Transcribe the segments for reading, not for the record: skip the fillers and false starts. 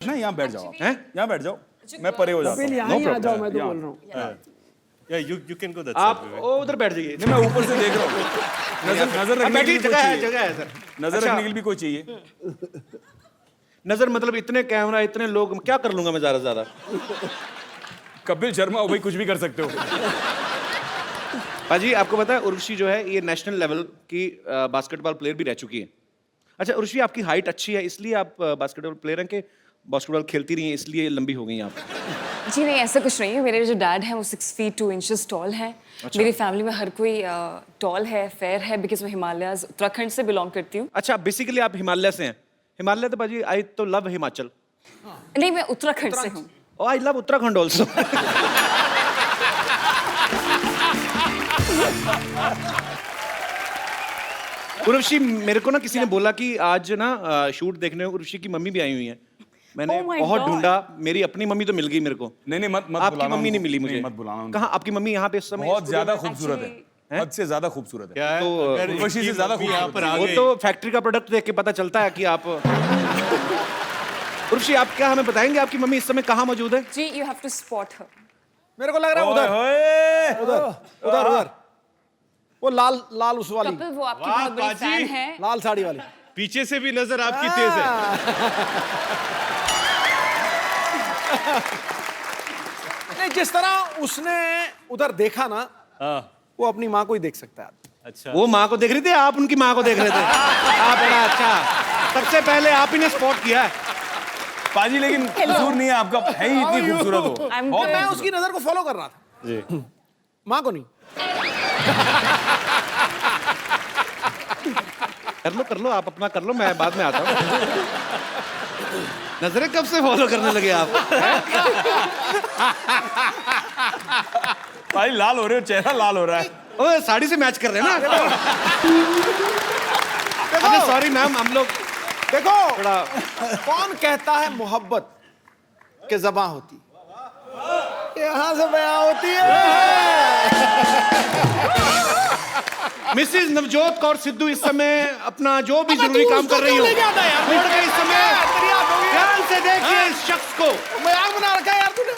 ना यहाँ बैठ जाओ हैं? यहाँ बैठ जाओ, मैं परे हो जाता हूँ। यहाँ ही आ जाओ, मैं तो बोल रहा हूँ। Yeah, you can go that आप side. Vivek. उधर बैठ जाइए। नहीं, मैं ऊपर से देख रहा हूँ। नजर अब रखने के बैठिए, लिए कोई जगह है, चाहिए। जगह है सर। नजर अच्छा। रखने के लिए भी कोई चाहिए। नजर मतलब इतने कैमरा, इतने लोग, क्या कर लूंगा मैं ज्यादा से ज्यादा। कपिल शर्मा हो भाई, कुछ भी कर सकते हो। पाजी आपको पता है उर्वशी जो है ये नेशनल लेवल की बास्केटबॉल प्लेयर भी रह चुकी है। अच्छा उर्वशी, आपकी हाइट अच्छी है इसलिए आप बास्केटबॉल प्लेयर हैं कि बास्केटबॉल खेलती रही हैं इसलिए लंबी हो गई हैं आप? जी नहीं, ऐसा कुछ नहीं है। मेरे जो डैड हैं वो 6 फीट 2 इंचेस टॉल हैं। मेरी फैमिली में हर कोई टॉल है, फेयर है, बिकॉज मैं हिमालयाज उत्तराखंड से बिलोंग करती हूँ। अच्छा, बेसिकली आप हिमालय से हैं। हिमालय तो पाजी आई तो लव हिमाचल। नहीं, मैं उत्तराखंड से हूँ। Oh I love Uttarakhand also. Urvashi, मेरे को ना किसी ने बोला कि आज ना शूट देखने में उर्वशी की मम्मी भी आई हुई है। मैंने Oh my बहुत God. ढूंढा, मेरी अपनी मम्मी तो मिल गई मेरे को। नहीं नहीं, मत आपकी बुलाना मम्मी नहीं उनको। मिली मुझे। नहीं, मत बुलाना उनको। कहाँ आपकी मम्मी यहाँ पे इस समय? बहुत ज्यादा खूबसूरत है, Actually- हद से ज्यादा खूबसूरत है। क्या है? तो, अगर उर्वशी से इनकी ज्यादा मम्मी यहाँ पर आ वो गई तो फैक्ट्री का प्रोडक्ट देख के पता चलता है कि आप। उर्वशी, आप क्या हमें बताएंगे आपकी मम्मी इस समय कहाँ मौजूद है? जी, यू हैव टू स्पॉट हर। मेरे को लग रहा है उधर ओए, उधर उधर वो लाल लाल उस वाली कपिल, वो आपकी वाह, बहुत बड़ी बाजी। फैन है। लाल साड़ी वाली। पीछे से भी नजर आपकी तेज है। नहीं, जिस तरह उसने उधर देखा ना, वो अपनी माँ को ही देख सकता है। अच्छा, वो माँ को देख रही थी, आप उनकी माँ को देख रहे थे। आप बड़ा अच्छा, सबसे पहले आप ही ने स्पॉट किया है। पाजी लेकिन कसूर नहीं है आपका, है ही इतनी खूबसूरत हो। I'm बहुत good. मैं उसकी नजर को फॉलो कर रहा था जी। माँ को नहीं। कर लो आप अपना कर लो, मैं बाद में आता हूँ। नजरें कब से फॉलो करने लगे आप? भाई लाल हो रहे हो, चेहरा लाल हो रहा है। ओ साड़ी से मैच कर रहे हैं ना? अच्छा सॉरी मैम, हम लोग देखो थोड़ा। कौन कहता है मोहब्बत के ज़बां होती, यहाँ से बयां होती है। मिसिज नवजोत कौर सिद्धू इस समय अपना जो भी जरूरी काम कर रही हो, छोड़ के इस समय ध्यान से देखिए इस शख्स को। मजाक बना रखा है यार तूने।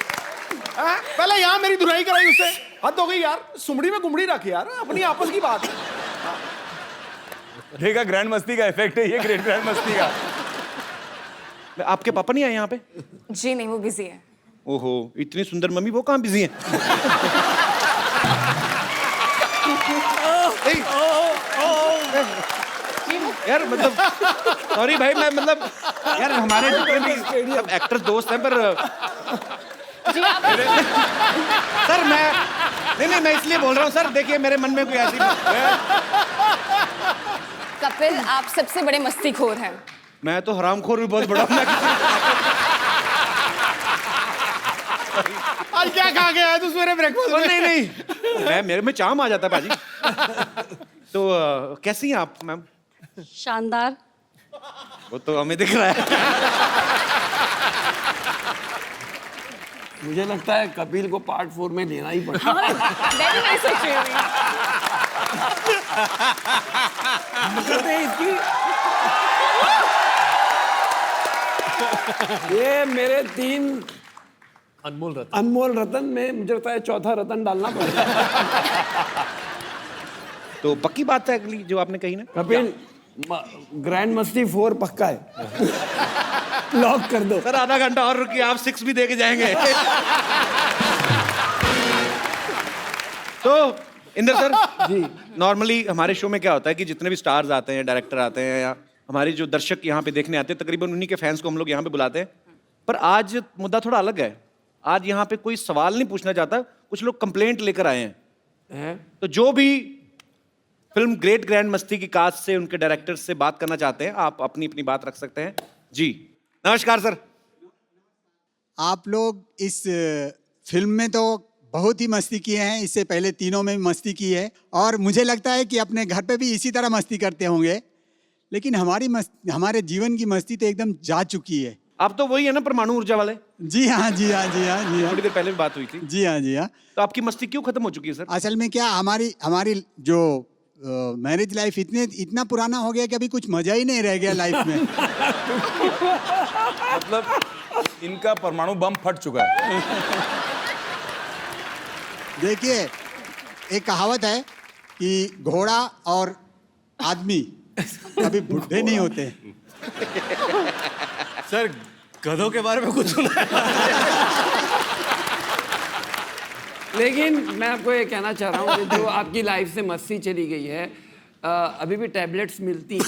हाँ? पहले यहाँ मेरी धुलाई कराई उससे, हद हो गई यार। सुमड़ी में गुमड़ी रख यार, अपनी आपस की बात है। देखा, ग्रैंड मस्ती का इफेक्ट है ये, ग्रेट ग्रैंड मस्ती का। आपके पापा नहीं आए यहाँ पे? जी नहीं, वो बिजी है। ओहो, इतनी सुंदर मम्मी, वो कहाँ बिजी है? यार मतलब सॉरी भाई, मैं मतलब यार हमारे जितने भी सब एक्टर दोस्त हैं, पर जी आप सर नहीं मैं इसलिए बोल रहा हूँ सर, देखिए मेरे मन में कोई ऐसी कपिल, आप सबसे बड़े मस्तीखोर हैं। मैं तो हरामखोर भी बहुत बड़ा हूँ। आज क्या खा के आया तू सवेरे ब्रेकफास्ट में? नहीं मैं मेरे में चाम आ जाता है बाजी। तो कैसी हैं आप मैम? शानदार। वो तो हमें दिख रहा है। मुझे लगता है कपिल को पार्ट 4 में लेना ही पड़ेगा। मैं भी नहीं सोच रही हूँ। ये मेरे 3 अनमोल रतन में मुझे लगता है चौथा रतन डालना पड़ेगा। तो पक्की बात है अगली जो आपने कही ना? कपिल, ग्रैंड मस्ती 4 पक्का है। लॉक कर दो। सर आधा घंटा और रुकिए, आप 6 भी दे के जाएंगे। तो इंदर सर जी, नॉर्मली हमारे शो में क्या होता है कि जितने भी स्टार्स आते हैं, डायरेक्टर आते हैं, या हमारे जो दर्शक यहाँ पे देखने आते हैं, तकरीबन उन्हीं के फैंस को हम लोग यहाँ पे बुलाते हैं। पर आज मुद्दा थोड़ा अलग है। आज यहाँ पे कोई सवाल नहीं पूछना चाहता, कुछ लोग कंप्लेंट लेकर आए हैं। तो जो भी फिल्म ग्रेट ग्रैंड मस्ती की कास्ट से, उनके डायरेक्टर से बात करना चाहते हैं, आप अपनी अपनी बात रख सकते हैं। जी नमस्कार सर। आप लोग इस फिल्म में तो बहुत ही मस्ती किए हैं, इससे पहले तीनों में भी मस्ती की है, और मुझे लगता है कि अपने घर पे भी इसी तरह मस्ती करते होंगे। लेकिन हमारे जीवन की मस्ती तो एकदम जा चुकी है। आप तो वही है ना परमाणु ऊर्जा वाले? जी हाँ जी हाँ जी हाँ जी हाँ थोड़ी देर पहले भी बात हुई थी। जी हाँ जी हाँ। तो आपकी मस्ती क्यों खत्म हो चुकी है सर? असल में क्या, हमारी जो मैरिज लाइफ इतना पुराना हो गया कि अभी कुछ मजा ही नहीं रह गया लाइफ में। मतलब इनका परमाणु बम फट चुका है। देखिए, एक कहावत है कि घोड़ा और आदमी कभी बुढ़े नहीं होते। सर गधों के बारे में कुछ सुना है? लेकिन मैं आपको ये कहना चाह रहा हूँ कि जो आपकी लाइफ से मस्ती चली गई है, अभी भी टैबलेट्स मिलती हैं।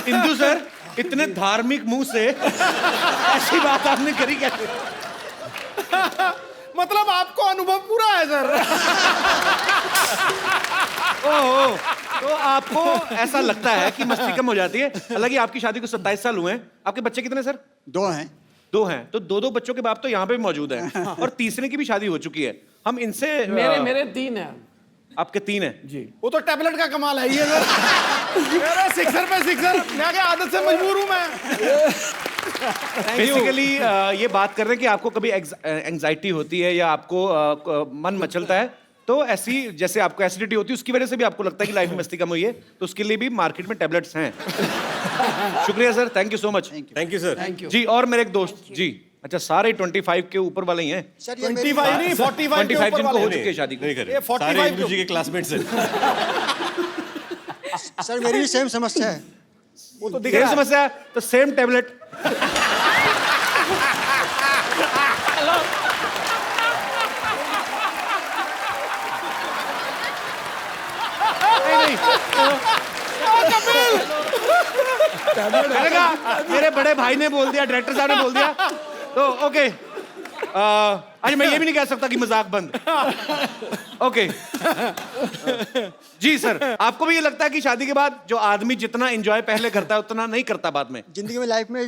इंदु सर, इतने धार्मिक मुंह से ऐसी बात आपने करी कैसे? मतलब आपको अनुभव पूरा है सर। ओहो, तो आपको ऐसा लगता है कि मस्ती कम हो जाती है। हालांकि आपकी शादी को 27 साल हुए हैं। आपके बच्चे कितने सर? 2 हैं। 2 हैं। तो 2 बच्चों के बाप तो यहाँ पे भी मौजूद हैं और तीसरे की भी शादी हो चुकी है। हम इनसे मेरे 3 हैं। आपके 3 हैं जी। वो तो टैबलेट का कमाल है ये सर। अरे सिक्सर पे सिक्सर, मैं क्या आदत से मजबूर हूँ मैं। बेसिकली ये बात कर रहे हैं कि आपको कभी एंजाइटी होती है या आपको मन मचलता है, तो ऐसी जैसे आपको एसिडिटी होती है उसकी वजह से भी आपको लगता है कि लाइफ में मस्ती कम हुई है, तो उसके लिए भी मार्केट में टैबलेट्स हैं। शुक्रिया sir, thank you so much. Thank you sir. Thank you. जी, और मेरे एक दोस्त जी, अच्छा सारे 25 के ऊपर वाले ही हैं। 25 नहीं, 45 के 25 ऊपर जिनको वाले हो हैं। चुकी है शादी को। नहीं ये करे 45 सारे इंदु के जी के क्लासमेट्स हैं। सर मेरी भी सेम समस्या है। वो तो दिख सेम रहा है। समस्या है, तो सेम टैबलेट। मैंने कहा मेरे बड़े भाई ने बोल दिया, डायरेक्टर साहब ने बोल दिया, तो ओके। आज मैं ये भी नहीं कह सकता कि मजाक बंद। ओके। जी सर, आपको भी ये लगता है कि शादी के बाद जो आदमी जितना एंजॉय पहले करता है उतना नहीं करता बाद में? जिंदगी में लाइफ में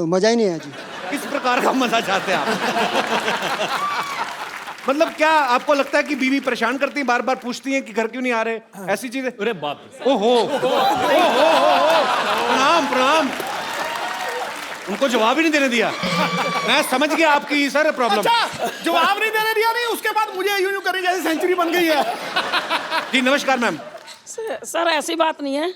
मजा ही नहीं है जी। किस प्रकार का मजा चाहते हैं आप? मतलब क्या आपको लगता है कि बीवी परेशान करती है, बार बार पूछती है कि घर क्यों नहीं आ रहे, ऐसी चीजें? अरे बाप रे। ओहो, प्रणाम प्रणाम। उनको जवाब ही नहीं देने दिया। मैं समझ गया आपकी सर प्रॉब्लम। अच्छा, जवाब नहीं देने दिया, नहीं उसके बाद मुझे यूं करी जैसे सेंचुरी बन गई है। जी नमस्कार मैम। सर ऐसी बात नहीं है।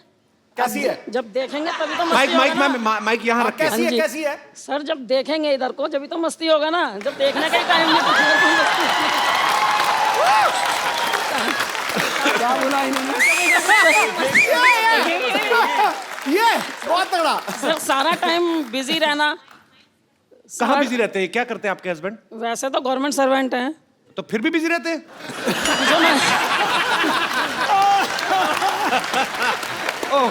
कैसी है? जब देखेंगे तभी तो माइक मस्ती माइक होगा ना। मैम, माइक यहाँ रखें। कैसी है? हाँ जी। कैसी है? सर जब देखेंगे इधर को जब तो मस्ती होगा ना। जब देखने का ही टाइम नहीं तो फिर कौन मस्ती। क्या बोला इन्होंने? ये बहुत तगड़ा। सर सारा टाइम बिजी रहना। कहाँ बिजी रहते हैं? क्या करते हैं आपके हस्बैंड? वैसे तो गवर्नमेंट सर्वेंट हैं। तो फिर भी बिजी रहते हैं? जो मैं ओह,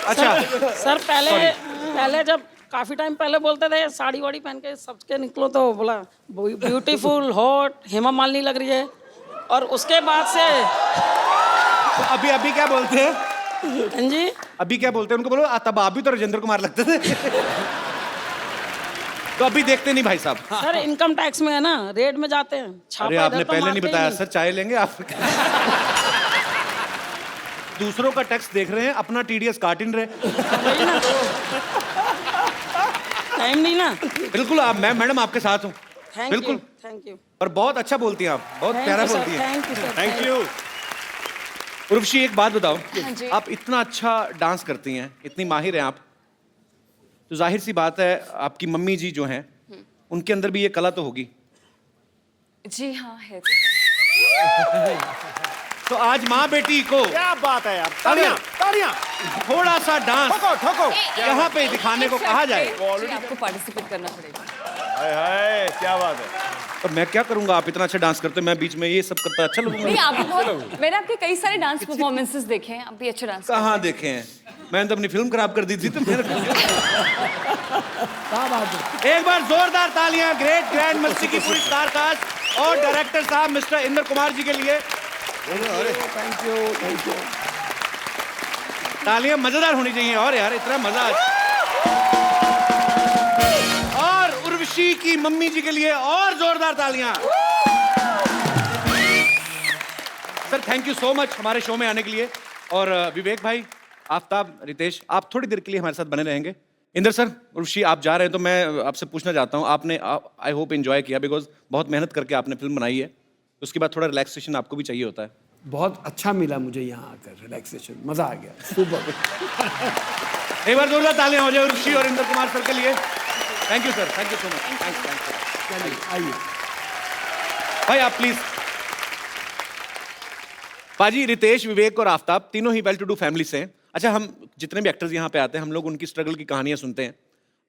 अच्छा। सर पहले जब काफी टाइम पहले बोलते थे साड़ी वाड़ी पहन के सबके निकलो तो बोला ब्यूटीफुल हॉट हेमा मालिनी लग रही है। और उसके बाद से तो अभी क्या बोलते हैं? हाँ जी अभी क्या बोलते हैं? उनको बोलो तब आप भी तो राजेंद्र कुमार लगते थे। तो अभी देखते नहीं भाई साहब? सर इनकम टैक्स में है ना, रेड में जाते हैं। छापा अरे इधर आपने तो पहले नहीं मारते ही बताया सर, चाय लेंगे आप? दूसरों का टैक्स देख रहे हैं, अपना टीडीएस काट ही नहीं रहे। वही ना। टाइम नहीं ना। बिल्कुल, आप मैडम आपके साथ हूँ। बिल्कुल। थैंक यू और बहुत अच्छा बोलती हैं आप, बहुत प्यारा बोलती हैं। Thank you sir. Thank you. Urvashi एक बात बताओ, हाँ जी। आप इतना अच्छा डांस करती हैं, इतनी माहिर हैं आप, तो जाहिर सी बात है आपकी मम्मी जी जो हैं उनके अंदर भी ये कला तो होगी। जी हाँ है। तो आज माँ बेटी को क्या बात है यार। तालियां, तालियां। थोड़ा सा डांस ठोको, ठोको। यहाँ पे दिखाने को कहा जाए जी, आपको पार्टिसिपेट करना पड़ेगा। हाय हाय, क्या बात है। और मैं क्या करूंगा? आप इतना अच्छा डांस करते हैं, मैं बीच में ये सब करता अच्छा नहीं, लगूंगा? आपको बहुत मैंने आपके कई सारे डांस परफॉर्मेंसेस देखे हैं, आप भी अच्छे डांस कहाँ देखे हैं? मैंने तो अपनी फिल्म खराब कर दी थी, तो मेरे एक बार जोरदार तालियां ग्रेट ग्रैंड मस्ती की पूरी स्टार कास्ट और डायरेक्टर साहब मिस्टर इंद्र कुमार जी के लिए। Thank you. तालियां मजेदार होनी चाहिए और यार इतना मजा। और उर्वशी की मम्मी जी के लिए और जोरदार तालियां। Sir thank you so much हमारे शो में आने के लिए। और विवेक भाई, आफ्ताब, रितेश, आप थोड़ी देर के लिए हमारे साथ बने रहेंगे। इंद्र सर, उर्वशी आप जा रहे हैं तो मैं आपसे पूछना चाहता हूँ, आपने आई होप एंजॉय किया, बिकॉज बहुत मेहनत करके आपने फिल्म बनाई है, उसके बाद थोड़ा रिलैक्सेशन आपको भी चाहिए होता है। बहुत अच्छा मिला मुझे यहाँ आकर, रिलैक्सेशन, मज़ा आ गया, सुपर। एक बार जोरदार तालियां हो जाए ऋषि और इंद्र कुमार सर के लिए। Thank you sir, thank you so much. Thanks. आइए। भाई आप प्लीज। पाजी, रितेश, विवेक और आफ्ताब तीनों ही वेल टू डू फैमिली से हैं। अच्छा, हम जितने भी एक्टर्स यहाँ पे आते हैं हम लोग उनकी स्ट्रगल की कहानियां सुनते हैं।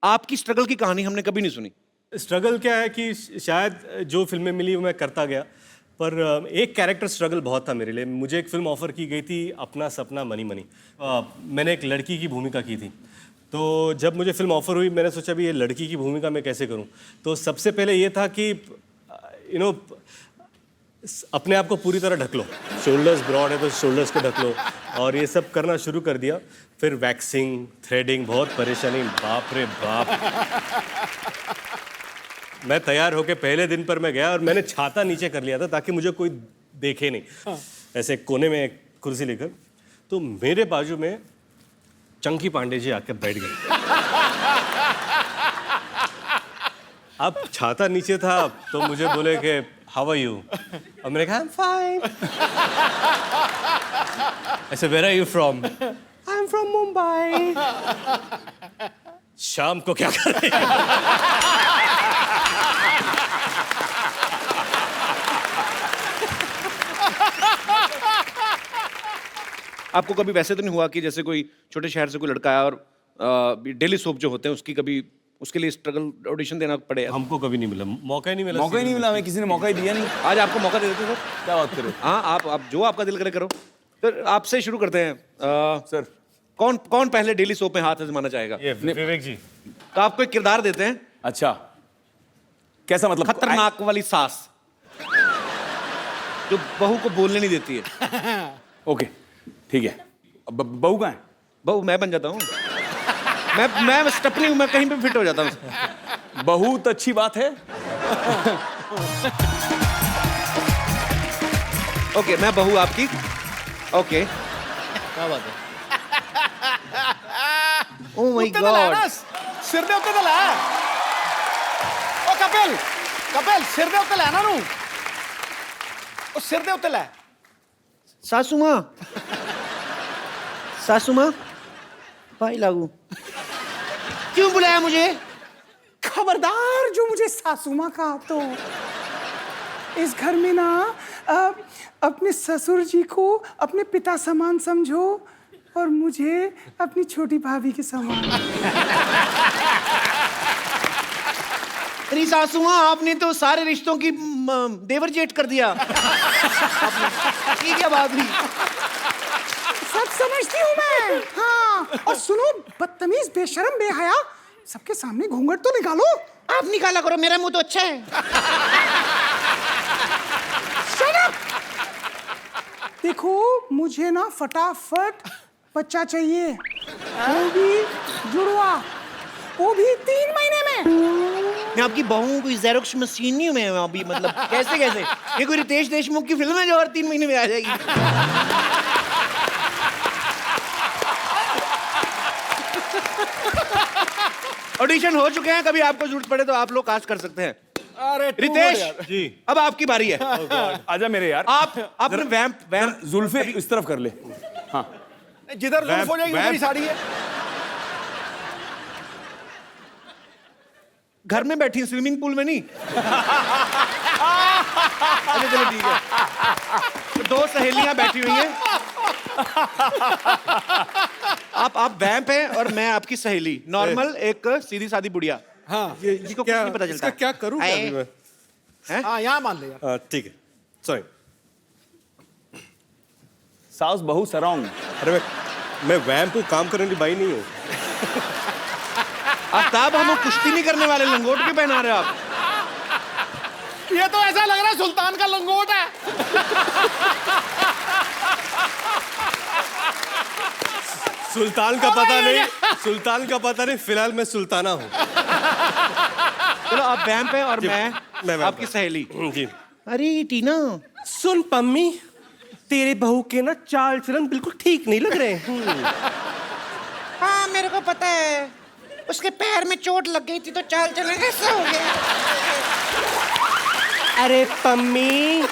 आपकी स्ट्रगल की कहानी हमने कभी नहीं सुनी। स्ट्रगल क्या है कि शायद जो फिल्में मिली वो मैं करता गया, पर एक कैरेक्टर स्ट्रगल बहुत था मेरे लिए। मुझे एक फिल्म ऑफर की गई थी, अपना सपना मनी मनी। मैंने एक लड़की की भूमिका की थी, तो जब मुझे फिल्म ऑफर हुई मैंने सोचा भी ये लड़की की भूमिका मैं कैसे करूं। तो सबसे पहले ये था कि अपने आप को पूरी तरह ढक लो, शोल्डर्स ब्रॉड है तो शोल्डर्स को ढक लो, और ये सब करना शुरू कर दिया। फिर वैक्सिंग, थ्रेडिंग, बहुत परेशानी, बाप रे बाप। मैं तैयार होके पहले दिन पर मैं गया और मैंने छाता नीचे कर लिया था ताकि मुझे कोई देखे नहीं, ऐसे कोने में एक कुर्सी लेकर। तो मेरे बाजू में चंकी पांडे जी आकर बैठ गए। अब छाता नीचे था तो मुझे बोले कि हाउ आर यू, और मैंने कहा आई एम फाइन। ऐसे where are you from, I am from Mumbai. शाम को क्या कर रहे हैं? आपको कभी वैसे तो नहीं हुआ कि जैसे कोई छोटे शहर से कोई लड़का आया और डेली सोप जो होते हैं उसकी कभी उसके लिए स्ट्रगल ऑडिशन देना पड़े? हमको कभी नहीं मिला, मौका ही नहीं मिला। मौका ही नहीं मिला, हमें किसी ने मौका ही दिया नहीं। आज आपको मौका दे देते सर। क्या बात करो। हाँ, आप जो आपका दिल करे करो। तो आपसे शुरू करते हैं। सर कौन पहले डेली सोप में हाथ आजमाना चाहेगा? ये विवेक जी। तो आपको एक किरदार देते हैं। अच्छा, कैसा मतलब? खतरनाक वाली सास जो बहू को बोलने नहीं देती है। ओके ठीक है। अब बहू कहाँ है? बहू मैं बन जाता हूँ। मैं स्टपनी हूँ, मैं कहीं पे फिट हो जाता हूँ। बहू तो अच्छी बात है। ओके, मैं बहू आपकी। ओके, क्या बात है? ओह माय उत्ते तो लै गॉड। ना, सिर दे उत्ते तो लै। ओ कपिल, कपिल सिर दे उत्ते लै ना नू। ओ सिर दे उत्ते लै। सासू माँ, सासू माँ, भाई लागू क्यों बुलाया मुझे? खबरदार जो मुझे सासू माँ कहा तो। इस घर में ना अपने ससुर जी को अपने पिता समान समझो और मुझे अपनी छोटी भाभी के समान। अरे सासू माँ, आपने तो सारे रिश्तों की देवर जेठ कर दिया। ये क्या बात हुई? सब समझती हूँ मैं। हाँ, और सुनो बदतमीज, बेशरम, बेहया, सबके सामने घूंघट तो निकालो। आप निकाला करो, मेरा मुंह तो अच्छा है। Shut up! देखो मुझे ना फटाफट बच्चा चाहिए, वो भी जुड़वा, वो भी 3 महीने में। मैं आपकी बहू कोई ज़ेरोक्स मशीन नहीं हूं मैं अभी, मतलब कैसे ये कोई रितेश देशमुख की फिल्म है जो और 3 महीने में आ जाएगी? ऑडिशन हो चुके हैं, कभी आपको जरूरत पड़े तो आप लोग कास्ट कर सकते हैं। अरे रितेश जी। अब आपकी बारी है। आजा मेरे यार। आप अपने वैम्प जुल्फे इस तरफ कर ले। हाँ, जिधर जुल्फ हो जाएगी उधर ही साड़ी है। घर में बैठी स्विमिंग पूल में नहीं। अच्छा चलो ठीक है। तो 2 सहेलियां बैठी हुई हैं। आप वैम्प हैं और मैं आपकी सहेली, नॉर्मल एक सीधी सादी बुढ़िया। हाँ, जिसको कुछ नहीं पता चलता। इसका क्या करूं क्या अभी मैं? हाँ यहाँ मान ले यार। ठीक है, सॉरी। सास बहू सराउंड। अरे मैं वैम्प को काम करने की बाई नहीं हूँ। आफ्ताब, हम कुश्ती नहीं करने वाले, लंगोट क्यों पहना रहे हो आप? ये तो ऐसा लग रहा है सुल्तान का लंगोट है। सुल्तान का पता नहीं, सुल्तान का पता नहीं, फिलहाल मैं सुल्ताना हूँ। चलो आप वैम्प हैं और मैं वैम्प आपकी सहेली। जी। अरे टीना, सुन पम्मी, तेरे बहू के ना चाल चलन बिल्कुल ठीक नहीं लग रहे। हाँ मेरे को पता है, उसके पैर में चोट लग गई थी तो चाल चलन ऐसा हो गया। अरे पम्मी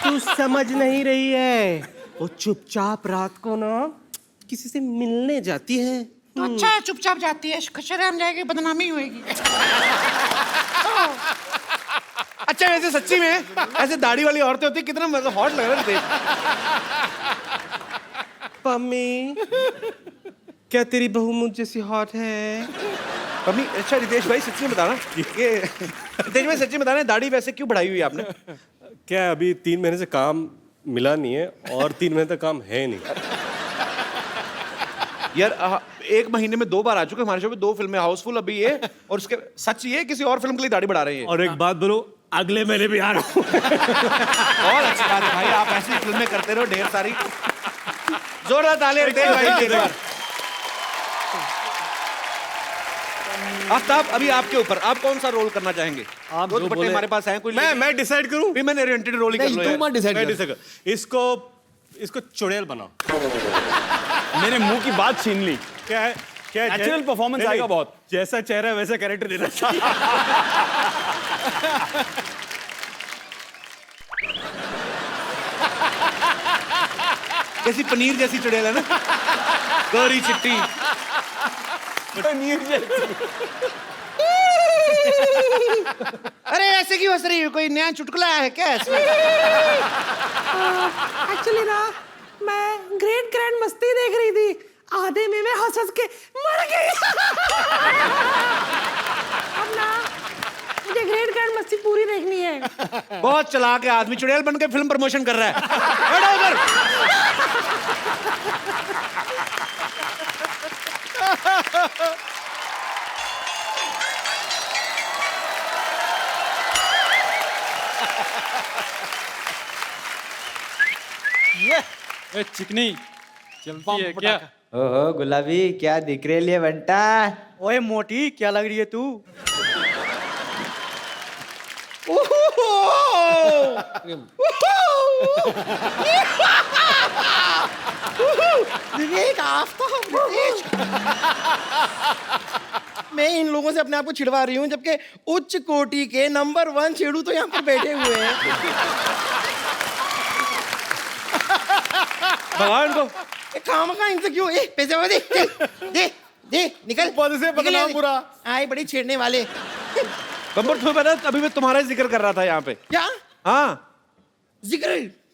तू समझ नहीं रही है, वो चुपचाप रात को ना किसी से मिलने जाती है। तो अच्छा है, चुपचाप जाती है, शर्म जाएगी, बदनामी होएगी। अच्छा वैसे सच्ची में ऐसे दाढ़ी वाली औरतें होती कितना मतलब हॉट लग रहा है। पम्मी क्या तेरी बहू मुझ जैसी हॉट है? मम्मी अच्छा रितेश भाई सच्ची में बताना ये रितेश भाई सच्ची में बताना दाढ़ी वैसे क्यों बढ़ाई हुई है आपने? क्या अभी 3 महीने से काम मिला नहीं है और 3 महीने तक काम है नहीं। यार 1 महीने में 2 बार आ चुके हमारे शो पे, 2 फिल्में, हाउसफुल अभी ये, और उसके सच ये किसी और फिल्म के लिए दाढ़ी बढ़ा रहे हैं। और एक बात बोलो, अगले महीने भी आ रहा हूँ। और अच्छी बात है भाई, आप ऐसी फिल्में करते रहो ढेर सारी। जोरदार तालियां रितेश भाई के लिए। आफ्ताब अभी आपके ऊपर, आप कौन सा रोल करना चाहेंगे? आप दो जो दुपट्टे बोले- हमारे पास हैं, कोई मैं डिसाइड करूं? भी मैंने ओरिएंटेड रोल ही कर लो यार। मैं डिसाइड कर। इसको चुड़ैल बनाओ। मेरे मुंह की बात छीन ली। क्या है? क्या है? Natural performance नहीं, आएगा नहीं, बहुत। जैसा चेहरा वैसा कैरेक्टर देना चाहिए। जैसी पनीर जैसी चुड़ैल है ना, गौरी चिट्टी। पनीर जैसी। अरे ऐसे क्यों हंस रही हो? कोई नया चुटकुला है क्या इसमें? एक्चुअली ना मैं ग्रेट ग्रैंड मस्ती देख रही थी, आधे में मैं हंस हंस के मर गई। अब ना मुझे ग्रेट ग्रैंड मस्ती पूरी देखनी है। बहुत चालाक है आदमी, चुड़ैल बन के फिल्म प्रमोशन कर रहा है। बैठो उधर। चिकनी चलती है क्या? ओहो गुलाबी क्या दिख रही है बंटा? ओए मोटी क्या लग रही है तू? विवेक, आफ्ताब, विवेक। मैं इन लोगों से अपने आप को छिड़वा रही हूँ, जबकि उच्च कोटि के नंबर 1 छेड़ू तो यहाँ पर बैठे हुए हैं। भगाओ इनको। काम का इनसे क्यों? पैसे वाले दे, दे दे, निकल। पद से बदनाम निकल। पूरा। आए बड़ी छेड़ने वाले। बम्बर तुम्हें पता है, अभी मैं तुम्हारा ही जिक्र कर रहा था यहाँ पे। क्या हाँ जिक्र?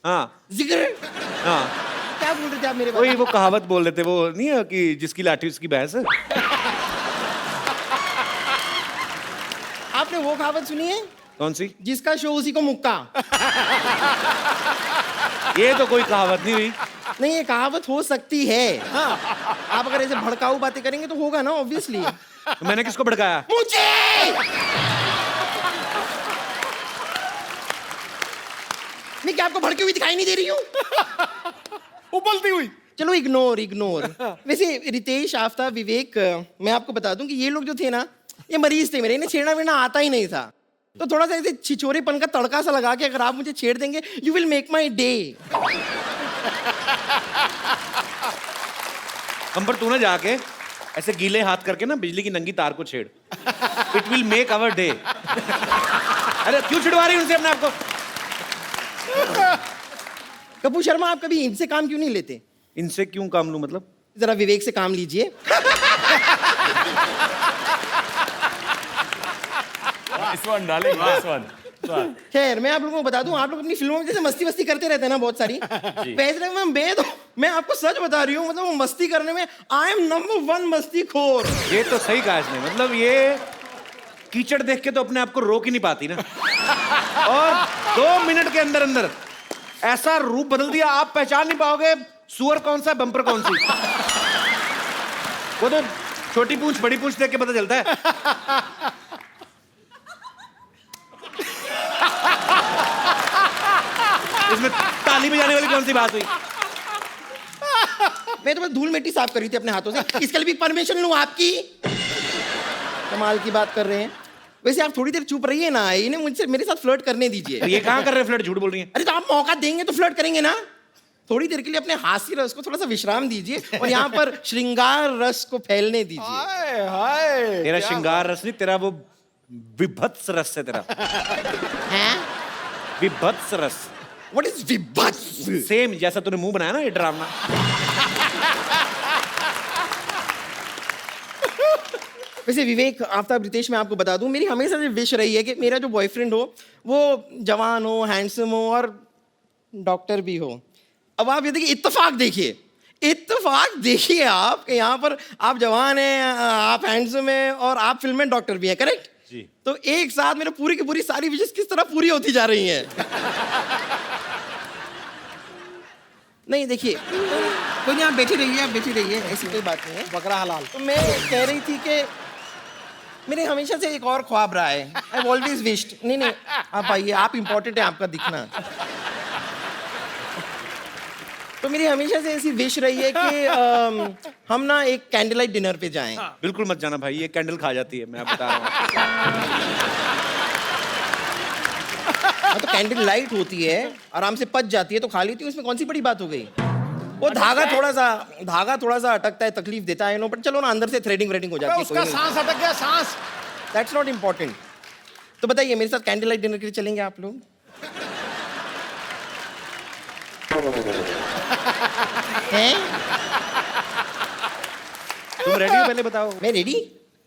हाँ जिक्र हाँ, क्या बोल रहे थे आप मेरे वही बारे वो कहावत बोल रहे थे, वो नहीं है कि जिसकी लाठी उसकी भैंस। आपने वो कहावत सुनी है? कौन सी? जिसका शो उसी को मुक्का। ये तो कोई कहावत नहीं हुई। नहीं, ये कहावत हो सकती है। हाँ, आप अगर ऐसे भड़काऊ बातें करेंगे तो होगा ना, ऑब्वियसली। तो मैंने किसको भड़काया? मुझे मैं क्या आपको भड़की हुई दिखाई नहीं दे रही हूँ? उबलती हुई। चलो इग्नोर इग्नोर। वैसे रितेश, आफ्ताब, विवेक, मैं आपको बता दूं कि ये लोग जो थे ना, ये मरीज थे मेरे, इन्हें छेड़ना वेड़ना आता ही नहीं था। तो थोड़ा सा ऐसे छिछोरेपन का तड़का सा लगा के अगर आप मुझे छेड़ देंगे, you will make my day. बम्बर तू ना जाके ऐसे गीले हाथ करके ना बिजली की नंगी तार को छेड़। It will make our day. अरे क्यों छिड़वा रही उनसे अपने आप को? कपूर शर्मा, आप कभी इनसे काम क्यों नहीं लेते? इनसे क्यों काम लूं मतलब? जरा विवेक से काम लीजिए। खैर, मैं आप लोगों को बता दूं, आप लोग अपनी फिल्मों में जैसे मस्ती वस्ती करते रहते हैं ना बहुत सारी, वैसे मैं आपको सच बता रही हूँ, मतलब वो मस्ती करने में आई एम नंबर 1 मस्तीखोर। ये तो सही कहा इसने, मतलब ये कीचड़ देख के तो अपने आप को रोक ही नहीं पाती ना। और 2 मिनट के अंदर अंदर ऐसा रूप बदल दिया, आप पहचान नहीं पाओगे सुअर कौन सा बम्पर कौन सी। वो तो छोटी पूंछ बड़ी पूंछ देख के पता चलता है। इसमें ताली बजाने वाली कौन सी बात हुई? मैं तो बस धूल मिट्टी साफ कर रही थी अपने हाथों से, इसके लिए भी परमिशन लूं आपकी? कमाल की बात कर रहे हैं। वैसे आप थोड़ी देर चुप रहिए ना, इन्हें मुझसे मेरे साथ फ्लर्ट करने दीजिए। ये कहाँ कर रहे हैं फ्लर्ट? झूठ बोल रही है। अरे तो आप मौका देंगे तो फ्लर्ट करेंगे ना। थोड़ी देर के लिए अपने हास्य रस को थोड़ा सा विश्राम दीजिए और यहाँ पर श्रृंगार रस को फैलने दीजिए। हाय हाय। तेरा श्रृंगार रस नहीं, तेरा वो विभत्स रस है तेरा। हैं? विभत्स रस। What is विभत्स? सेम जैसा तूने मुंह बनाया ना ये ड्रामा। वैसे विवेक, आफ्ताब, रितेश, मैं आपको बता दूं, मेरी हमेशा से विश रही है कि मेरा जो बॉयफ्रेंड हो वो जवान हो, हैंडसम हो और डॉक्टर भी हो। अब आप ये देखिए, इत्तेफाक देखिए आप कि यहाँ पर आप जवान हैं, आप हैंडसम हैं और आप फिल्म में डॉक्टर भी हैं, करेक्ट? जी। तो एक साथ मेरे पूरी की पूरी सारी विशेष किस तरह पूरी होती जा रही हैं? नहीं देखिए, कोई नहीं, आप बैठी रहिए, ऐसी कोई बात नहीं है। बकरा हलाल। तो मैं कह रही थी कि मेरे हमेशा से एक और ख्वाब रहा है। आई ऑलवेज विश्ड, नहीं आप आइए, आप इम्पोर्टेंट है, आपका दिखना। तो मेरी हमेशा से ऐसी विश रही है कि हम ना एक कैंडल लाइट डिनर पे जाएं। बिल्कुल मत जाना भाई, ये कैंडल खा जाती है, मैं आप बता रहा हूँ। तो कैंडल लाइट होती है, आराम से पच जाती है तो खा लेती हूँ, इसमें कौन सी बड़ी बात हो गई? वो धागा थोड़ा सा अटकता है, तकलीफ देता है, नो, बट चलो ना, अंदर से थ्रेडिंग हो जाती है। उसका सांस अटक गया, सांस। That's not important. तो बताइए, मेरे साथ कैंडल लाइट डिनर के लिए चलेंगे आप लोग? हैं? तुम रेडी हो पहले बताओ। मैं रेडी?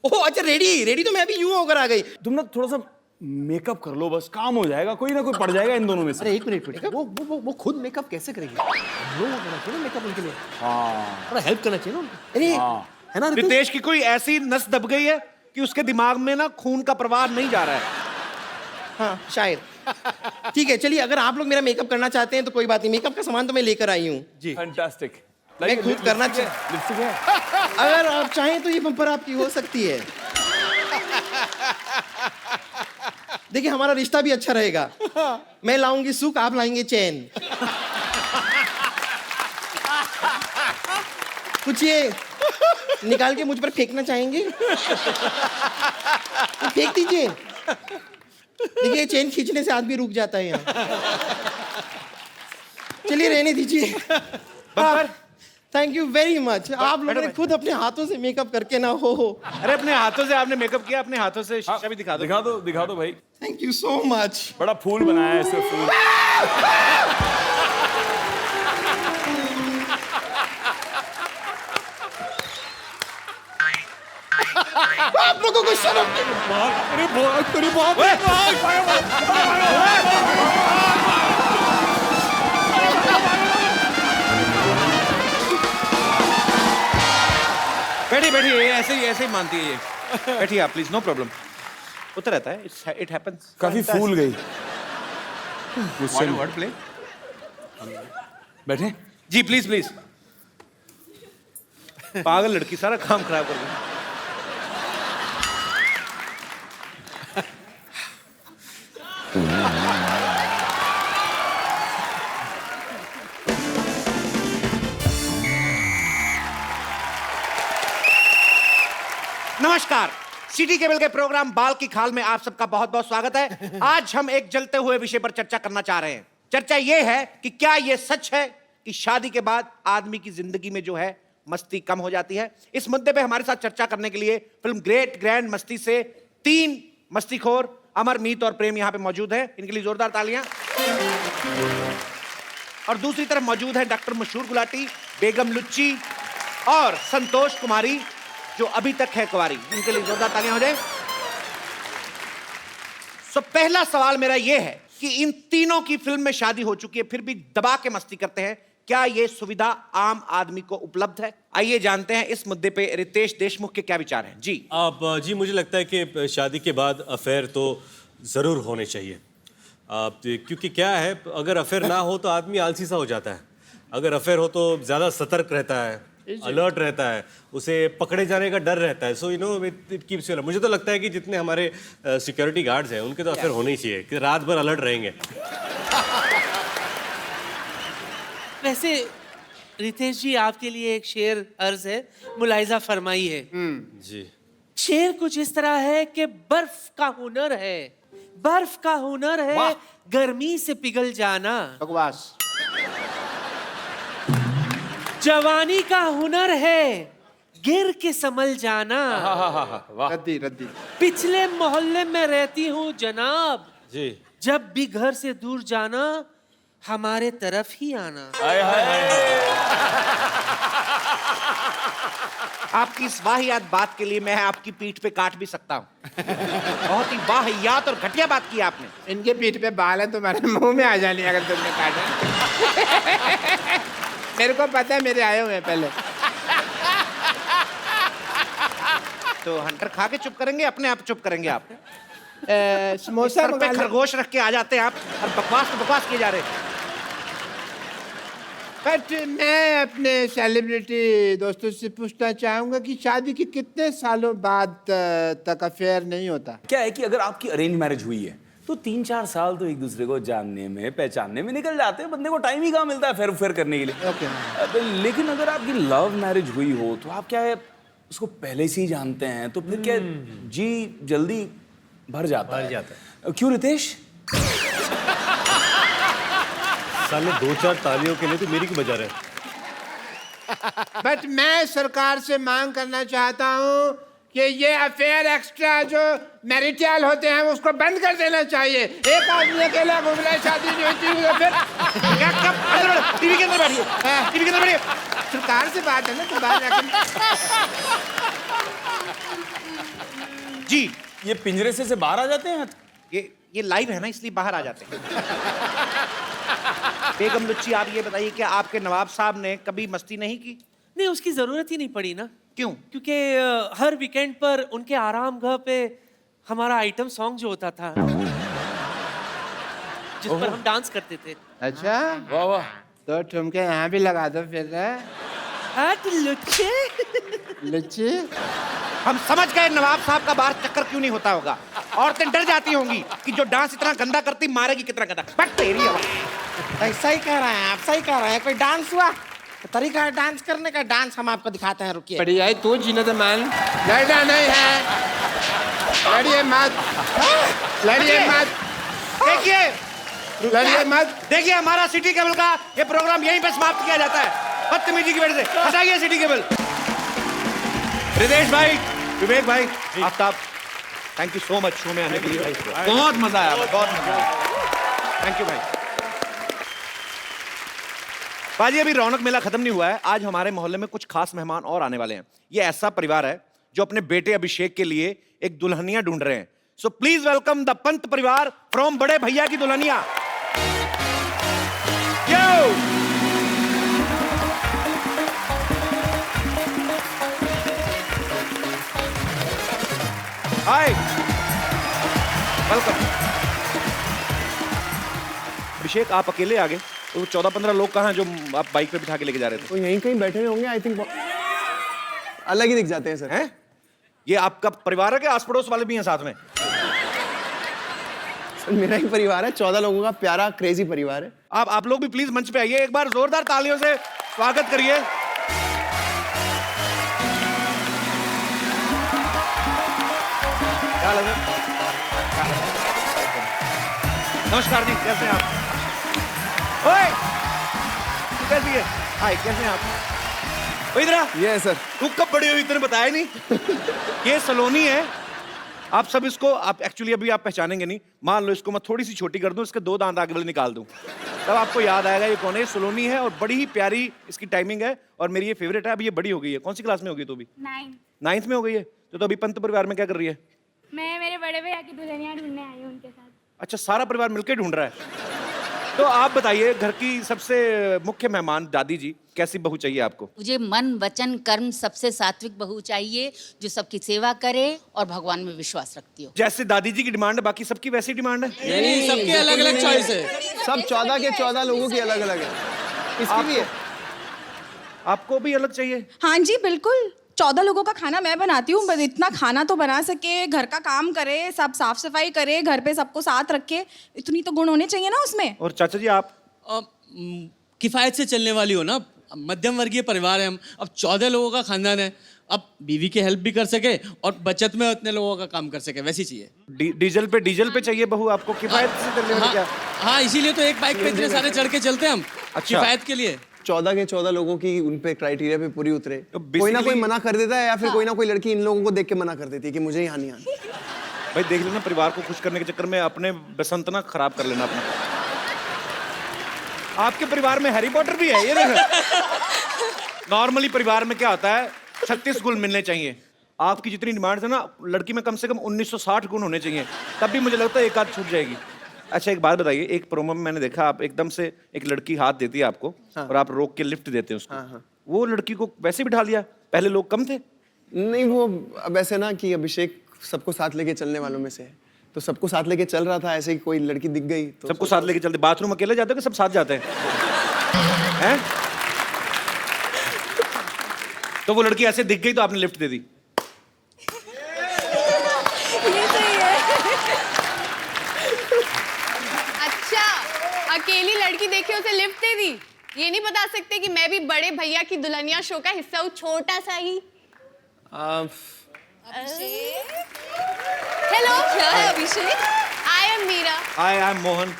ओह अच्छा, रेडी तो मैं अभी यूं होकर आ गई। तुम ना थोड़ा सा मेकअप कर लो, बस काम हो जाएगा, कोई ना कोई पड़ जाएगा इन दोनों में से। अरे एक मिनट, वो खुद मेकअप कैसे करेगी? लोग करना चाहिए मेकअप उनके लिए। हाँ थोड़ा हेल्प करना चाहिए ना उनको। अरे है ना रितेश की कोई ऐसी नस दब गई है कि उसके दिमाग में ना खून का प्रवाह नहीं जा रहा है। हाँ शायद। ठीक है, चलिए, अगर आप लोग मेरा मेकअप करना चाहते हैं तो कोई बात नहीं, मेकअप का सामान तो मैं लेकर आई हूँ जी, फैंटास्टिक। मैं खुद करना लिपस्टिक है। अगर आप चाहें तो ये बम्पर आपकी हो सकती है। देखिए, हमारा रिश्ता भी अच्छा रहेगा। मैं लाऊंगी सुख, आप लाएंगे चैन। कुछ ये निकाल के मुझ पर फेंकना चाहेंगे? तो फेंक दीजिए। देखिए, चेन खींचने से आदमी रुक जाता है यहाँ। चलिए, रहने दीजिए। Thank you very much. आप लोगों ने खुद अपने हाथों से मेकअप करके ना हो। अरे अपने हाथों से आपने मेकअप किया, अपने हाथों से शीशा भी दिखा दो। दिखा दो भाई। Thank you so much. बड़ा फूल बनाया है ऐसे फूल। आप लोगों को शर्म बैठिए, ऐसे ही मानती है ये। बैठिए आप प्लीज, नो प्रॉब्लम। होता रहता है, इट हैपेंस। काफी फूल गई। Word play. बैठे जी, प्लीज। पागल लड़की, सारा काम खराब कर दी। नमस्कार, सिटी केबल के प्रोग्राम बाल की खाल में आप सबका बहुत बहुत स्वागत है। आज हम एक जलते हुए विषय पर चर्चा करना चाह रहे हैं। चर्चा ये है कि क्या ये सच है कि शादी के बाद आदमी की जिंदगी में जो है मस्ती कम हो जाती है। इस मुद्दे पे हमारे साथ चर्चा करने के लिए फिल्म ग्रेट ग्रैंड मस्ती से 3 मस्तीखोर अमर, मीत और प्रेम यहाँ पे मौजूद है। इनके लिए जोरदार तालियां। और दूसरी तरफ मौजूद है डॉक्टर मशहूर गुलाटी, बेगम लुच्ची और संतोष कुमारी जो अभी तक है कुंवारी। इनके लिए जोरदार तालियां हो जाए। तो पहला सवाल मेरा यह है कि इन तीनों की फिल्म में शादी हो चुकी है, फिर भी दबा के मस्ती करते हैं। क्या यह सुविधा आम आदमी को उपलब्ध है? आइए जानते हैं इस मुद्दे पे रितेश देशमुख के क्या विचार हैं। जी जी, मुझे लगता है कि शादी के बाद अफेयर तो ज़रूर होने चाहिए। क्योंकि क्या है, अगर अफेयर ना हो तो आदमी आलसी सा हो जाता है। अगर अफेयर हो तो ज़्यादा सतर्क रहता है, अलर्ट रहता है, उसे पकड़े जाने का डर रहता है। So you know it keeps you. मुझे तो लगता है कि जितने हमारे सिक्योरिटी गार्ड्स हैं उनके तो अफेयर होने ही चाहिए, कि रात भर अलर्ट रहेंगे। वैसे रितेश जी, आपके लिए एक शेर अर्ज है, मुलाहिजा फरमाई है। जी। शेर कुछ इस तरह है कि बर्फ का हुनर है, बर्फ का हुनर है गर्मी से पिघल जाना। बकवास। जवानी का हुनर है गिर के संभल जाना। रद्दी। पिछले मोहल्ले में रहती हूँ जनाब, जी। जब भी घर से दूर जाना हमारे तरफ ही आना। आपकी इस वाहियात बात के लिए मैं आपकी पीठ पे काट भी सकता हूँ। बहुत ही वाहियात और घटिया बात की आपने। इनके पीठ पे बाल है, तुम्हारे मुंह में आ जाने अगर तुमने काटा। मेरे को पता है, मेरे आए हुए हैं पहले। तो हंटर खा के चुप करेंगे, अपने आप चुप करेंगे आप? समोसा सर पे खरगोश रख के आ जाते हैं आप और बकवास तो बकवास किए जा रहे हैं। बट मैं अपने सेलिब्रिटी दोस्तों से पूछना चाहूंगा कि शादी के कितने सालों बाद तक अफेयर नहीं होता? क्या है कि अगर आपकी अरेंज मैरिज हुई है तो 3-4 साल तो एक दूसरे को जानने में पहचानने में निकल जाते हैं, बंदे को टाइम ही कहाँ मिलता है फेर फेर करने के लिए। लेकिन अगर आपकी लव मैरिज हुई हो तो आप क्या है उसको पहले से ही जानते हैं, तो फिर क्या जी जल्दी भर जाता है। क्यों रितेश? साले 2-4 तालियों के लिए तो मेरी क्यों बजा रहे? बट मैं सरकार से मांग करना चाहता हूँ कि ये अफेयर एक्स्ट्रा जो मैरिटल होते हैं उसको बंद कर देना चाहिए। एक आदमी अकेला घूम रहा है, शादी नहीं होती तो फिर टीवी के अंदर बैठिए, टीवी के अंदर बैठिए। सरकार से बात है ना, तो बाहर जाकर। जी ये पिंजरे से बाहर आ जाते हैं। ये लाइव है ना, इसलिए बाहर आ जाते हैं। बेगम लुच्ची, आप ये बताइए कि आपके नवाब साहब ने कभी मस्ती नहीं की? नहीं, उसकी जरूरत ही नहीं पड़ी ना। क्यों? क्योंकि हर वीकेंड पर उनके आराम घर पे हमारा आइटम सॉन्ग जो होता था जिस पर हम डांस करते थे। अच्छा, वाह वाह। तो ठुमके यहाँ भी लगा दो फिर। लुच्चे लुच्ची, हम समझ गए नवाब साहब का बाहर चक्कर क्यों नहीं होता होगा। औरतें डर जाती होंगी कि जो डांस इतना गंदा करती मारेगी कितना गंदा। बट तेरी सही कह रहे हैं आप, सही कह रहे हैं। कोई डांस हुआ तरीका है डांस करने का, डांस हम आपको दिखाते हैं, रुकिए। बढ़िया है, तू जीनत मान। लड़ना नहीं है, लड़िए मत, लड़िए मत, देखिए लड़िए मत। देखिए हमारा सिटी केबल का ये प्रोग्राम यहीं पे समाप्त किया जाता है बदतमीजी की वजह से। हटाइए सिटी केबल। रितेश भाई, विवेक भाई, Aftab, thank you so much show में आने के लिए। बहुत मजा आया, बहुत मजा आया। थैंक यू भाई। बाजी, अभी रौनक मेला खत्म नहीं हुआ है। आज हमारे मोहल्ले में कुछ खास मेहमान और आने वाले हैं। ये ऐसा परिवार है जो अपने बेटे अभिषेक के लिए एक दुल्हनिया ढूंढ रहे हैं। So please welcome the Pant परिवार फ्रॉम बड़े भैया की दुल्हनिया। यो हाय, वेलकम। अभिषेक, आप अकेले आ गए तो 14-15 लोग कहाँ हैं जो आप बाइक पे बिठा के लेके जा रहे थे? तो यहीं कहीं बैठे हुए होंगे, आई थिंक। अलग ही दिख जाते हैं सर। हैं? ये आपका परिवार है कि आस पड़ोस वाले भी हैं साथ में? सर मेरा ही परिवार है, 14 लोगों का प्यारा क्रेजी परिवार है। आप लोग भी प्लीज मंच पे आइए, एक बार जोरदार तालियों से स्वागत करिए। क्या लगे? नमस्कार जी, कैसे हैं आप? ओए, कैसी है? हाय, कैसे हैं आप? इधर आ। ये सर, तू कब बड़ी हुई, तूने बताया नहीं। ये सलोनी है। आप सब इसको, आप एक्चुअली अभी आप पहचानेंगे नहीं। मान लो इसको मैं थोड़ी सी छोटी कर दूं, इसके 2 दांत आगे वाले निकाल दूं, तब आपको याद आएगा ये कौन है। सलोनी है और बड़ी ही प्यारी इसकी टाइमिंग है और मेरी ये फेवरेट है। अभी ये बड़ी हो गई है। कौन सी क्लास में हो गई तू अभी? 9th में हो गई है। तो अभी पंत परिवार में क्या कर रही है? मैं मेरे बड़े भैया की दुल्हनिया ढूंढने आई हूँ उनके साथ। अच्छा, सारा परिवार मिलकर ढूंढ रहा है। तो आप बताइए, घर की सबसे मुख्य मेहमान दादी जी, कैसी बहू चाहिए आपको? मुझे मन वचन कर्म सबसे सात्विक बहू चाहिए, जो सबकी सेवा करे और भगवान में विश्वास रखती हो। जैसे दादी जी की डिमांड है, बाकी सबकी वैसी डिमांड है? नहीं, सबकी अलग अलग चॉइस है। सब 14 के 14 लोगों की अलग अलग है। इसकी भी है। आपको भी अलग चाहिए? हाँ जी बिल्कुल। 14 लोगों का खाना मैं बनाती हूँ, बस इतना खाना तो बना सके, घर का काम करे, सब साफ सफाई करे, घर पे सबको साथ रखे, इतनी तो गुण होने चाहिए ना उसमें। और चाचा जी आप? किफायत से चलने वाली हो ना, मध्यम वर्गीय परिवार है हम। अब 14 लोगों का खानदान है, अब बीवी की हेल्प भी कर सके और बचत में उतने लोगों का काम कर सके, वैसी चाहिए। डीजल पे चाहिए बहू आपको? किफायत से चलने वाली क्या? हाँ, इसीलिए तो एक बाइक पे इतने सारे चढ़ के चलते हैं हम। अच्छा। किफायत के लिए 14 के 14 लोगों की उन पे क्राइटेरिया पे पूरी उतरे। तो कोई ना कोई मना कर देता है, या फिर कोई ना कोई लड़की इन लोगों को देख के मना कर देती है कि मुझे यहाँ नहीं आना। भाई देख लेना, परिवार को खुश करने के चक्कर में अपने बसंत ना खराब कर लेना अपना। आपके परिवार में हैरी पॉटर भी है, ये देखो। नॉर्मली परिवार में क्या होता है, 36 गुण मिलने चाहिए। आपकी जितनी डिमांड है ना, लड़की में कम से कम 1960 गुण होने चाहिए, तब भी मुझे लगता है एक आध छूट जाएगी। अच्छा एक बात बताइए, एक प्रोमो में मैंने देखा आप एकदम से एक लड़की हाथ देती है आपको, और आप रोक के लिफ्ट देते हैं उसको। वो लड़की को वैसे बिठा लिया, पहले लोग कम थे? नहीं, वो अब ऐसे ना कि अभिषेक सबको साथ लेके चलने वालों में से है, तो सबको साथ लेके चल रहा था, ऐसे ही कोई लड़की दिख गई तो सबको साथ लेके चलते? बाथरूम अकेले जाते हो कि सब साथ जाते हैं? हैं? तो वो लड़की ऐसे दिख गई तो आपने लिफ्ट दे दी? अच्छा, अकेली लड़की देखे उसे लिफ्ट दे दी? ये नहीं बता सकते कि मैं भी बड़े भैया की दुल्हनिया शो का हिस्सा हूँ, छोटा सा ही। हेलो, क्या है Abhishek? I am Meera. I am Mohan.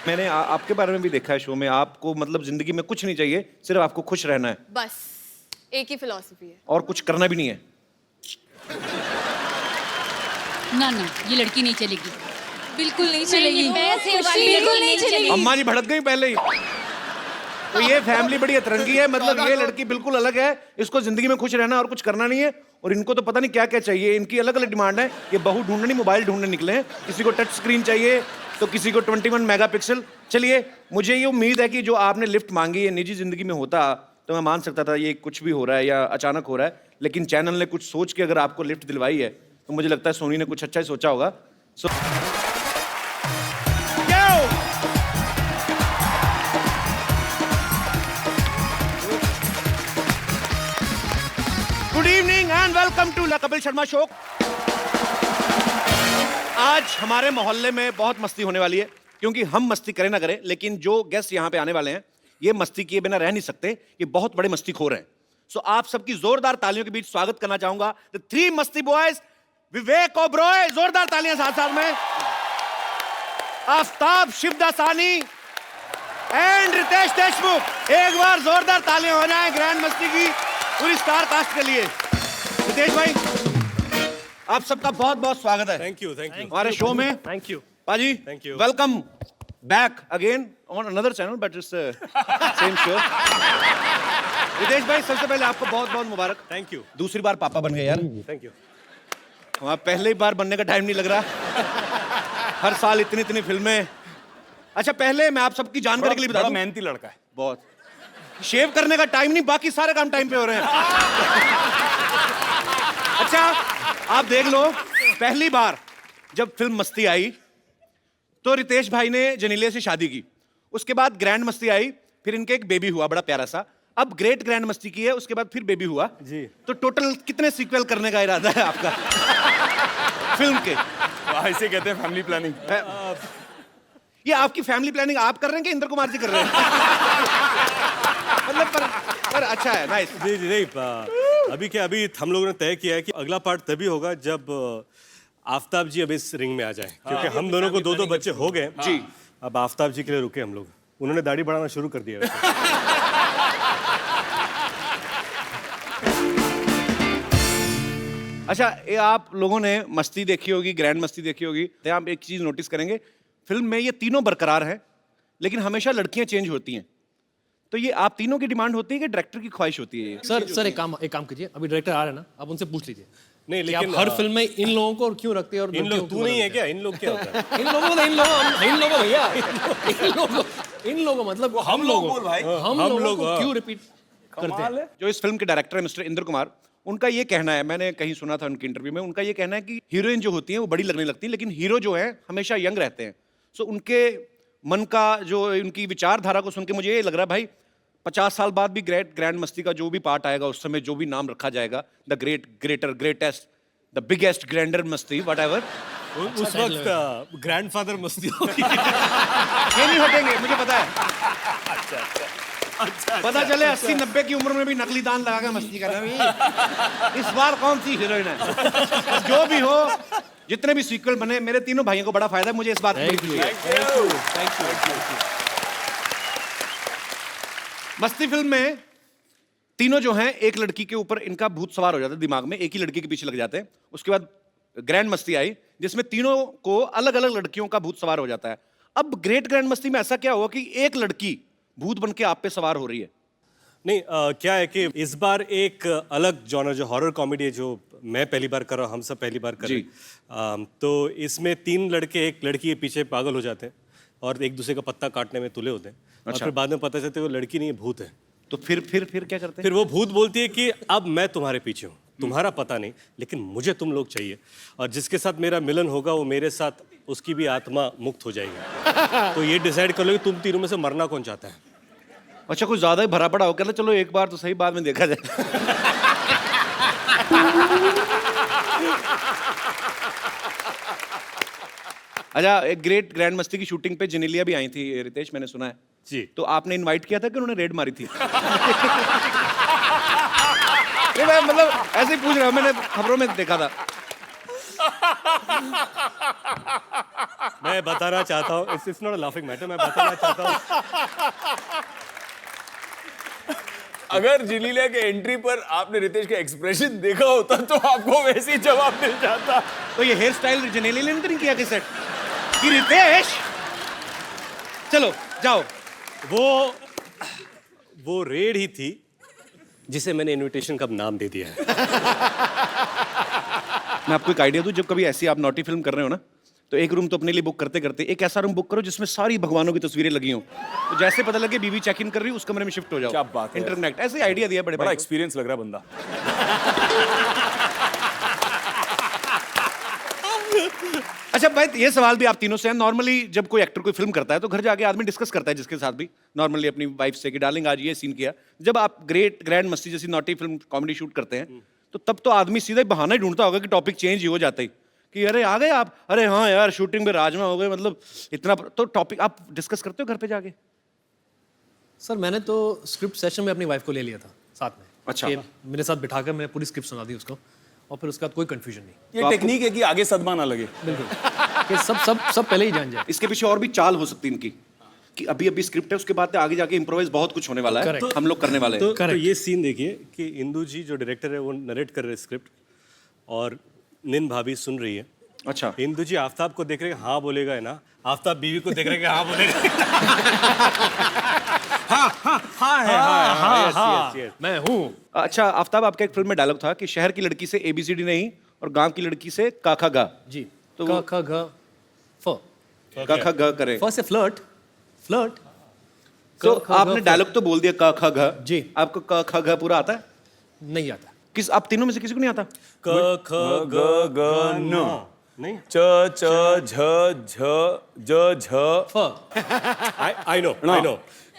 मैंने आपके बारे में भी देखा है शो में, आपको मतलब जिंदगी में कुछ नहीं चाहिए, सिर्फ आपको खुश रहना है। बस एक ही फिलॉसफी है। और कुछ करना भी नहीं है। ना ना, ये लड़की नहीं चलेगी। बिल्कुल नहीं चलेगी, बिल्कुल नहीं चलेगी। अम्मा जी भड़क गई पहले ही। तो ये फैमिली बड़ी अतरंगी है, मतलब ये लड़की बिल्कुल अलग है, इसको जिंदगी में खुश रहना और कुछ करना नहीं है। और इनको तो पता नहीं क्या क्या चाहिए, इनकी अलग अलग डिमांड है। ये बहू ढूंढने नहीं, मोबाइल ढूंढने निकले हैं। किसी को टच स्क्रीन चाहिए तो किसी को 21 मेगापिक्सल। चलिए, मुझे ये उम्मीद है कि जो आपने लिफ्ट मांगी है निजी जिंदगी में होता तो मैं मान सकता था ये कुछ भी हो रहा है या अचानक हो रहा है, लेकिन चैनल ने कुछ सोच के अगर आपको लिफ्ट दिलवाई है तो मुझे लगता है सोनी ने कुछ अच्छा ही सोचा होगा। Good evening and welcome to the Kapil Sharma show. आज हमारे मोहल्ले में बहुत मस्ती होने वाली है, क्योंकि हम मस्ती करें ना करें, लेकिन जो गेस्ट यहाँ पे आने वाले हैं ये मस्ती किए बिना रह नहीं सकते। ये बहुत बड़े मस्तीखोर हैं। सो आप सबकी जोरदार तालियों के बीच स्वागत करना चाहूंगा द 3 मस्ती बॉयज। विवेक ओबरॉय, जोरदार तालियां साथ साथ में। आफ्ताब शिवदासानी एंड रितेश देशमुख। एक बार जोरदार तालियां हो जाएं ग्रैंड मस्ती की पूरी स्टार कास्ट के लिए। रितेश भाई, आप सबका बहुत बहुत स्वागत है। थैंक यू हमारे शो में। थैंक यू पाजी, thank you. Welcome back again on another channel but it's same show. Ritesh भाई, सबसे पहले आपको बहुत बहुत मुबारक। Thank you. दूसरी बार पापा बन गए यार। Thank you. वहाँ पहले बार बनने का टाइम नहीं लग रहा। हर साल इतनी इतनी फिल्में। अच्छा, पहले मैं आप सबकी जानकारी के लिए बता दूं, मेहनती लड़का है बहुत। शेव करने का टाइम नहीं, बाकी सारे काम टाइम पे हो रहे हैं। अच्छा, आप देख लो, पहली बार जब फिल्म मस्ती आई तो रितेश भाई ने जनीले से शादी की, उसके बाद ग्रैंड मस्ती आई, फिर इनके एक बेबी हुआ बड़ा प्यारा सा, अब ग्रेट ग्रैंड मस्ती की है, उसके बाद फिर बेबी हुआ जी। तो टोटल कितने सीक्वल करने का इरादा है आपका फिल्म के? ऐसे कहते हैं फैमिली प्लानिंग। ये आपकी फैमिली प्लानिंग आप कर रहे हैं कि इंद्र कुमार जी कर रहे हैं? मतलब पर अच्छा है, नाइस। जी जी नहीं, अभी क्या, अभी हम लोगों ने तय किया है कि अगला पार्ट तभी होगा जब आफ्ताब जी अब इस रिंग में आ जाए, क्योंकि हम दोनों को 2-2 बच्चे हो गए जी। अब आफ्ताब जी के लिए रुके हम लोग, उन्होंने दाढ़ी बढ़ाना शुरू कर दिया वैसे। अच्छा, ये आप लोगों ने मस्ती देखी होगी, ग्रैंड मस्ती देखी होगी, तो आप एक चीज नोटिस करेंगे, फिल्म में ये तीनों बरकरार हैं, लेकिन हमेशा लड़कियां चेंज होती हैं। तो ये आप तीनों की डिमांड होती है कि डायरेक्टर की ख्वाहिश होती है? सर एक काम कीजिए, अभी डायरेक्टर आ रहे हैं ना, आप उनसे पूछ लीजिए। नहीं, लेकिन आप हर फिल्म में इन लोगों को क्यों रखते हैं और इन लोग, तू नहीं है क्या? इन लोग क्या होता है? इन लोगों भैया, इन लोगों मतलब हम लोग क्यों रिपीट करते हैं? जो इस फिल्म के डायरेक्टर है मिस्टर इंद्र कुमार, उनका ये कहना है, मैंने कहीं सुना था उनके इंटरव्यू में, उनका ये कहना है कि हीरोइन जो होती है वो बड़ी लगने लगती है, लेकिन हीरो जो है हमेशा यंग रहते हैं। सो उनके मन का, जो उनकी विचारधारा को सुन के मुझे ये लग रहा है भाई 50 साल बाद भी ग्रैंड मस्ती का जो भी पार्ट आएगा उस समय जो भी नाम रखा जाएगा, the great, greater, greatest, the biggest, grander मस्ती, व्हाटएवर, उस वक्त ग्रैंडफादर मस्ती होगी। ये नहीं हटेंगे, मुझे पता है। पता चले 80-90 की उम्र में भी नकली दान लगा के मस्ती कर रहे हैं। इस बार कौन सी हीरोइन है? जो भी हो, जितने भी सीक्वल बने, मेरे तीनों भाइयों को बड़ा फायदा है, मुझे इस बात की खुशी है। मस्ती फिल्म में तीनों जो हैं, एक लड़की के ऊपर इनका भूत सवार हो जाता है दिमाग में, एक ही लड़की के पीछे लग जाते हैं, उसके बाद ग्रैंड मस्ती आई जिसमें तीनों को अलग अलग लड़कियों का भूत सवार हो जाता है। अब ग्रेट ग्रैंड मस्ती में ऐसा क्या हुआ कि एक लड़की भूत बन के आप पे सवार हो रही है? नहीं क्या है कि इस बार एक अलग जॉनर जो हॉरर कॉमेडी है, जो मैं पहली बार कर रहा हूँ, हम सब पहली बार कर रहे हैं। तो इसमें 3 लड़के एक लड़की के पीछे पागल हो जाते हैं और एक दूसरे का पत्ता काटने में तुले होते हैं। और फिर बाद में पता चलता है वो लड़की नहीं है, भूत है। तो फिर क्या करते हैं? फिर वो भूत बोलती है कि अब मैं तुम्हारे पीछे हूँ, तुम्हारा पता नहीं, लेकिन मुझे तुम लोग चाहिए, और जिसके साथ मेरा मिलन होगा वो मेरे साथ, उसकी भी आत्मा मुक्त हो जाएगी। तो ये डिसाइड कर लो कि तुम तीनों में से मरना कौन चाहता है। अच्छा, कुछ ज्यादा ही भरा पड़ा हो, कहता चलो एक बार तो सही, बाद में देखा जाए। अच्छा, एक ग्रेट ग्रैंड मस्ती की शूटिंग पे जेनेलिया भी आई थी रितेश, मैंने सुना है जी। तो आपने इनवाइट किया था कि उन्होंने रेड मारी थी? नहीं, मैं मतलब ऐसे ही पूछ रहा हूँ, मैंने खबरों में देखा था। मैं बताना चाहता हूँ, it's not a laughing matter, मैं बताना चाहता हूँ अगर जेनेलिया के एंट्री पर आपने रितेश का एक्सप्रेशन देखा होता तो आपको वैसे ही जवाब मिल जाता। तो ये हेयर स्टाइल जेनेलिया ने तो नहीं किया कि सेट कि रितेश चलो जाओ? वो रेड ही थी जिसे मैंने इनविटेशन का नाम दे दिया है। मैं आपको एक आइडिया दूं, जब कभी ऐसी आप नॉटी फिल्म कर रहे हो ना, तो एक रूम तो अपने लिए बुक करते करते एक ऐसा रूम बुक करो जिसमें सारी भगवानों की तस्वीरें लगी हों, तो जैसे पता लगे बीवी चेक इन कर रही है उस कमरे में शिफ्ट हो जाओ। क्या बात है, इंटरनेट ऐसे आइडिया दिया, बड़ा एक्सपीरियंस लग रहा है बंदा। अच्छा भाई, ये सवाल भी आप तीनों से है। नॉर्मली जब कोई एक्टर कोई फिल्म करता है तो घर जाके आदमी डिस्कस करता है जिसके साथ भी, नॉर्मली अपनी वाइफ से कि डार्लिंग आज ये सीन किया। जब आप ग्रैंड मस्ती जैसी नॉटी फिल्म कॉमेडी शूट करते हैं तो तब तो आदमी सीधा ही बहाना ही ढूंढता होगा कि टॉपिक चेंज ही हो जाता ही कि अरे आ गए आप, अरे हाँ यार शूटिंग में राजमा हो गए, मतलब इतना। तो टॉपिक आप डिस्कस करते हो घर पे जाके? सर मैंने तो स्क्रिप्ट सेशन में अपनी वाइफ को ले लिया था साथ में। अच्छा। कि मेरे साथ बिठाकर मैंने पूरी स्क्रिप्ट सुना दी उसको, और फिर उसके बाद कोई कंफ्यूजन नहीं। ये टेक्निक है कि आगे सदमा ना लगे। बिल्कुल, कि सब पहले ही जान जाए। इसके पीछे और भी चाल हो सकती है इनकी कि अभी स्क्रिप्ट है, उसके बाद आगे जाके इम्प्रोवाइज बहुत कुछ होने वाला है, हम लोग करने वाले हैं। तो ये सीन देखिए कि इंदु जी जो डायरेक्टर है वो नरेट कर रहे हैं स्क्रिप्ट, और निन भाभी सुन रही है। अच्छा। इंदु जी आफ्ताब को देख रहे हैं, हाँ बोलेगा है ना, आफ्ताब बीवी को देख रहे हैं, हाँ बोलेगा। हाँ, मैं हूँ। अच्छा आफ्ताब, आपका एक फिल्म में डायलॉग था कि शहर की लड़की से ABCD नहीं और गांव की लड़की से का खा गा। जी। तो का खा गा फ, का खा गा करे। फ से फ्लर्ट। तो आपने डायलॉग तो बोल दिया का खा गा जी। आपको का खा गा पूरा आता है? नहीं आता। किस आप तीनों में से किसी को नहीं आता? क ख ग ग न नहीं, च च झ झ ज झ फ। आई नो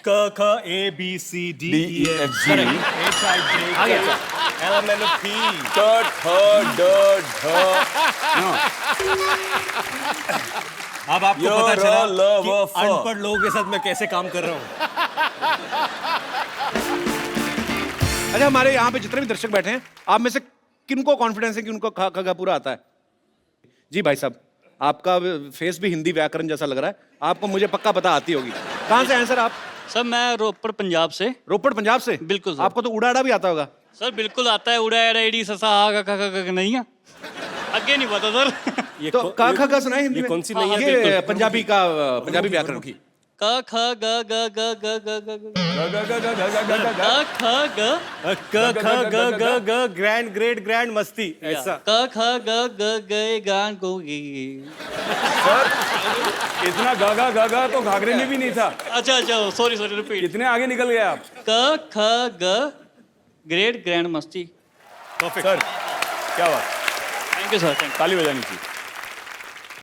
क ख ABCD DEFG H I J K L M N O P ट ठ ड ढ न। अब आपको य, पता र, चला ल, कि व, फ। अनपढ़ लोगों के साथ मैं कैसे काम कर रहा हूँ। अच्छा, हमारे यहाँ पे जितने भी दर्शक बैठे हैं, आप में से किनको कॉन्फिडेंस है कि उनको खा खा पूरा आता है? जी भाई साहब, आपका फेस भी हिंदी व्याकरण जैसा लग रहा है, आपको मुझे पक्का पता आती होगी। कहाँ से हैं सर आप? सर मैं रोपड़ पंजाब से। रोपड़ पंजाब से? बिल्कुल सर। आपको तो उड़ा भी आता होगा? सर बिल्कुल आता है, उड़ा एड़ा एडी ससा हा का नहीं है, आगे नहीं पता सर। ये तो का खा सुना है हिंदी में? कौन सी नहीं है? ये पंजाबी व्याकरण की। क ख ग ग ग ग ग ग क ख ग ग ग ग्रैंड ग्रेट ग्रैंड मस्ती, ऐसा। क ख ग ग गए गान को सर इतना गागा गागा तो घाघरे में भी नहीं था। अच्छा सॉरी रिपीट। कितने आगे निकल गए आप? क ख ग ग्रेट ग्रैंड मस्ती। सर क्या बात, थैंक यू सर। ताली बजानी चाहिए।